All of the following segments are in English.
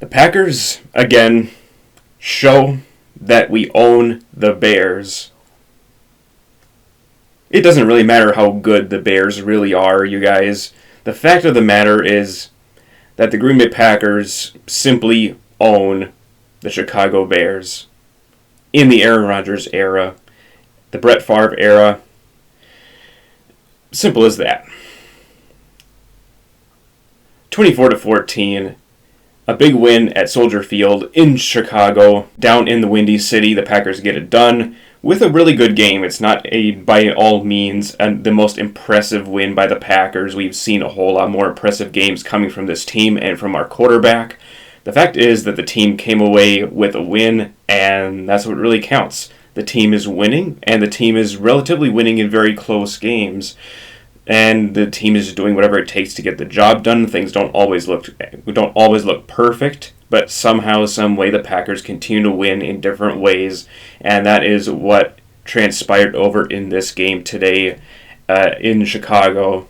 The Packers, again, show that we own the Bears. It doesn't really matter how good the Bears really are, you guys. The fact of the matter is that the Green Bay Packers simply own the Chicago Bears. In the Aaron Rodgers era, the Brett Favre era, simple as that. 24-14. A big win at Soldier Field in Chicago. Down in the Windy City, the Packers get it done with a really good game. It's not by all means the most impressive win by the Packers. We've seen a whole lot more impressive games coming from this team and from our quarterback. The fact is that the team came away with a win, and that's what really counts. The team is winning, and the team is relatively winning in very close games. And the team is doing whatever it takes to get the job done. Things don't always look perfect, but somehow, some way, the Packers continue to win in different ways, and that is what transpired over in this game today in Chicago.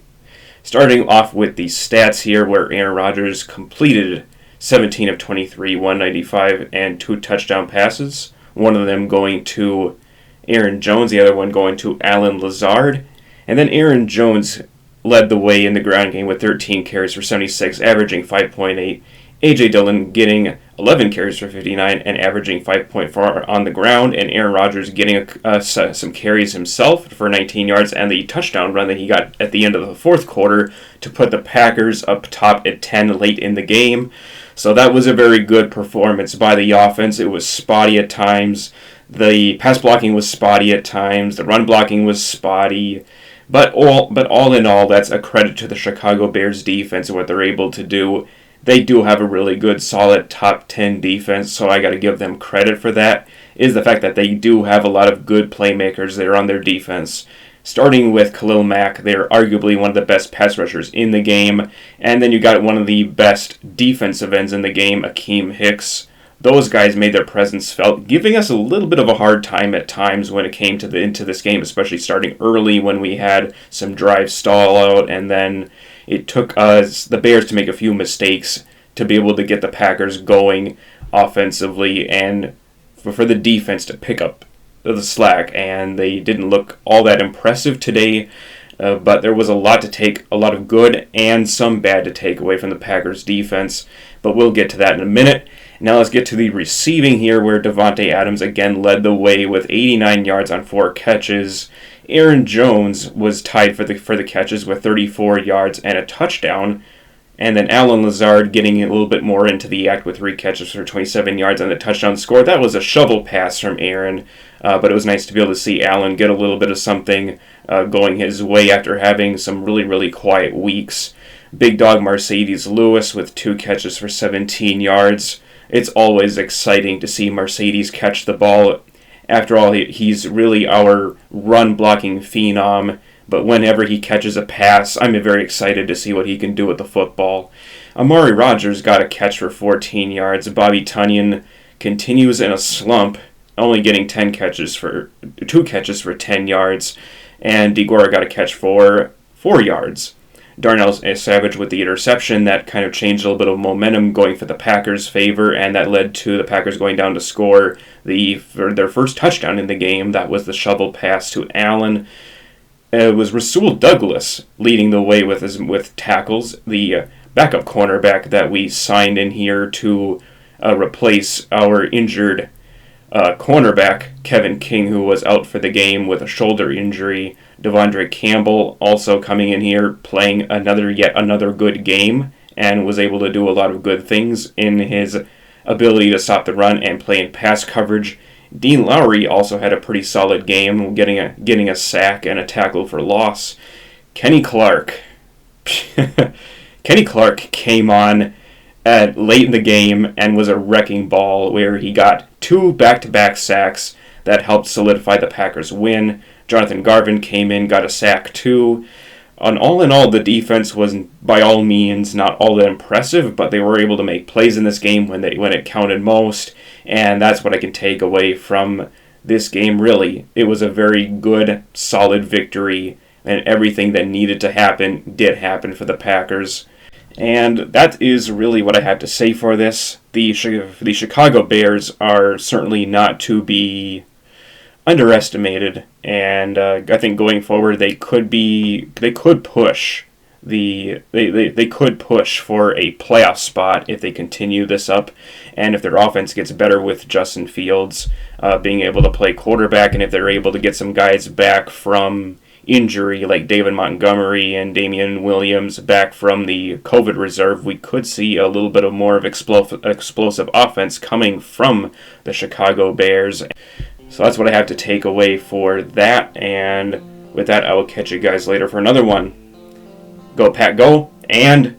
Starting off with the stats here, where Aaron Rodgers completed 17 of 23, 195, and 2 touchdown passes. One of them going to Aaron Jones, the other one going to Allen Lazard. And then Aaron Jones led the way in the ground game with 13 carries for 76, averaging 5.8. A.J. Dillon getting 11 carries for 59 and averaging 5.4 on the ground. And Aaron Rodgers getting some carries himself for 19 yards and the touchdown run that he got at the end of the fourth quarter to put the Packers up top at 10 late in the game. So that was a very good performance by the offense. It was spotty at times. The pass blocking was spotty at times. The run blocking was spotty. But all in all, that's a credit to the Chicago Bears defense and what they're able to do. They do have a really good, solid top 10 defense, so I got to give them credit for that, is the fact that they do have a lot of good playmakers there on their defense. Starting with Khalil Mack, they're arguably one of the best pass rushers in the game. And then you got one of the best defensive ends in the game, Akeem Hicks. Those guys made their presence felt, giving us a little bit of a hard time at times when it came to into this game, especially starting early when we had some drive stall out, and then it took us, the Bears, to make a few mistakes to be able to get the Packers going offensively and for the defense to pick up the slack, and they didn't look all that impressive today. But there was a lot of good and some bad to take away from the Packers defense, but we'll get to that in a minute. Now let's get to the receiving here, where Davante Adams again led the way with 89 yards on 4 catches. Aaron Jones was tied for the catches with 34 yards and a touchdown. And then Allen Lazard getting a little bit more into the act with 3 catches for 27 yards and the touchdown score. That was a shovel pass from Aaron, but it was nice to be able to see Allen get a little bit of something going his way after having some really, really quiet weeks. Big dog Mercedes Lewis with 2 catches for 17 yards. It's always exciting to see Mercedes catch the ball. After all, he's really our run-blocking phenom. But whenever he catches a pass, I'm very excited to see what he can do with the football. Amari Rodgers got a catch for 14 yards. Bobby Tonyan continues in a slump, only getting 2 catches for 10 yards. And DeGora got a catch for 4 yards. Darnell Savage with the interception, that kind of changed a little bit of momentum going for the Packers' favor, and that led to the Packers going down to score for their first touchdown in the game. That was the shovel pass to Allen. It was Rasul Douglas leading the way with tackles, the backup cornerback that we signed in here to replace our injured cornerback, Kevin King, who was out for the game with a shoulder injury. Devondre Campbell also coming in here, playing yet another good game, and was able to do a lot of good things in his ability to stop the run and play in pass coverage. Dean Lowry also had a pretty solid game, getting a sack and a tackle for loss. Kenny Clark. Kenny Clark came on late in the game and was a wrecking ball, where he got 2 back-to-back sacks that helped solidify the Packers' win. Jonathan Garvin came in, got a sack too. All in all, the defense was by all means not all that impressive, but they were able to make plays in this game when it counted most, and that's what I can take away from this game, really. It was a very good, solid victory, and everything that needed to happen did happen for the Packers. And that is really what I had to say for this. the Chicago Bears are certainly not to be underestimated, and I think going forward they could push they could push for a playoff spot if they continue this up, and if their offense gets better with Justin Fields being able to play quarterback, and if they're able to get some guys back from injury like David Montgomery and Damian Williams back from the COVID reserve, we could see a little bit of more of explosive offense coming from the Chicago Bears. So that's what I have to take away for that, and with that I will catch you guys later for another one. Go Pack Go, and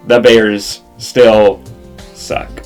the Bears still suck.